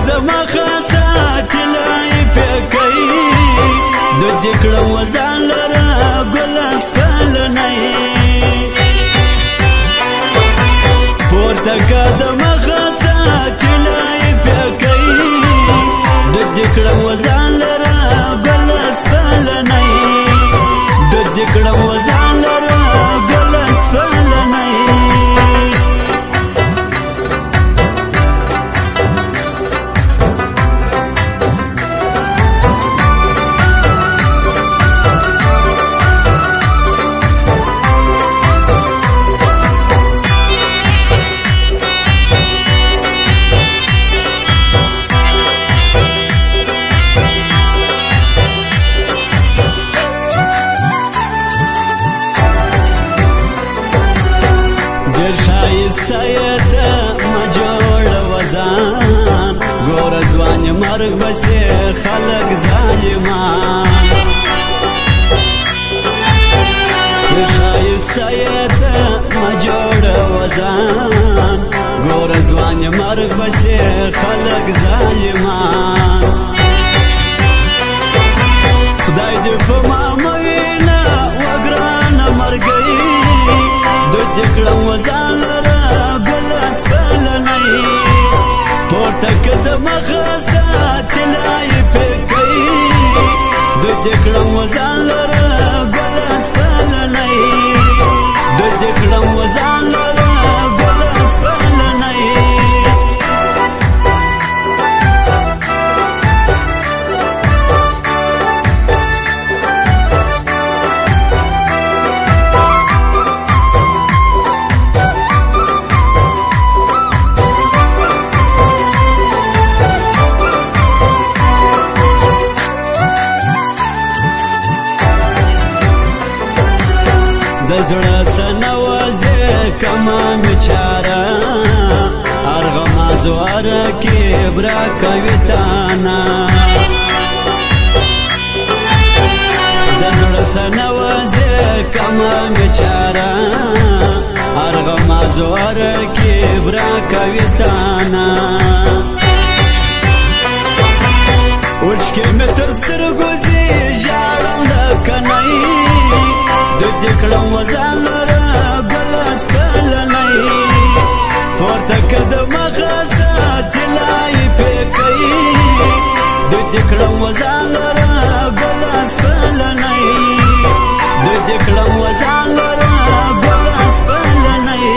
قدم خاصات لاي فكي دد کړم وزان لرا ګل اسفلنی پورته قدم خاصات لاي فكي دد کړم وزان لرا ګل اسفلنی دد کړم وزان لرا ګل اسفلنی شایسته مجوړ وزان ګور ځوان مرګ بسې خلق ظالمان شایسته مجوړ وزان ګور ځوان مرګ بسې خلق ظالمان خدای دې په ما موینا وګران مرګي دد کړم وزان لرا ګل اسفلنی پورته قدم خاصات لاي فکي دد کړم وزان لرا ګل اسفلنی دد کړم وزان لرا ګل اسفلنی دزړه سنوازه کمان چارا ارغما زوار کې برا کوي تانا دزړه سنوازه کمان چارا ارغما زوار کې برا کوي تانا ورش کې متر سترګوزي ژړم لکنای دد کړم وزان لرا ګل اسفلنی پورته قدم خاصات لاي فکي دد کړم وزان لرا ګل اسفلنی دد کړم وزان لرا ګل اسفلنی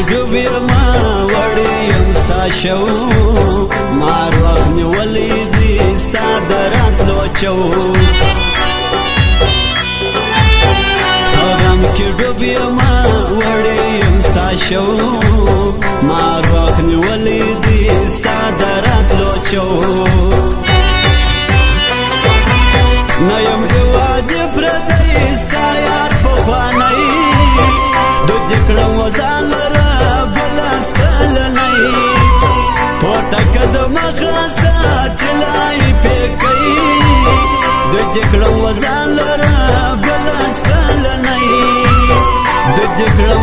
ډوبې ما وړې یم ستا شو مار وخت نیولې دي ستا د راتلو چو غم کې ډوبې ما وړې یم ستا شو مار وخت نیولې دي ستا د راتلو چو نه یم هېوادې پردی ستا یار پخوانی دد کړم وزان لرا ګل اسفلنی پورته قدم خاصات لاي فکي دد کړم وزان لرا ګل اسفلنی دد کړم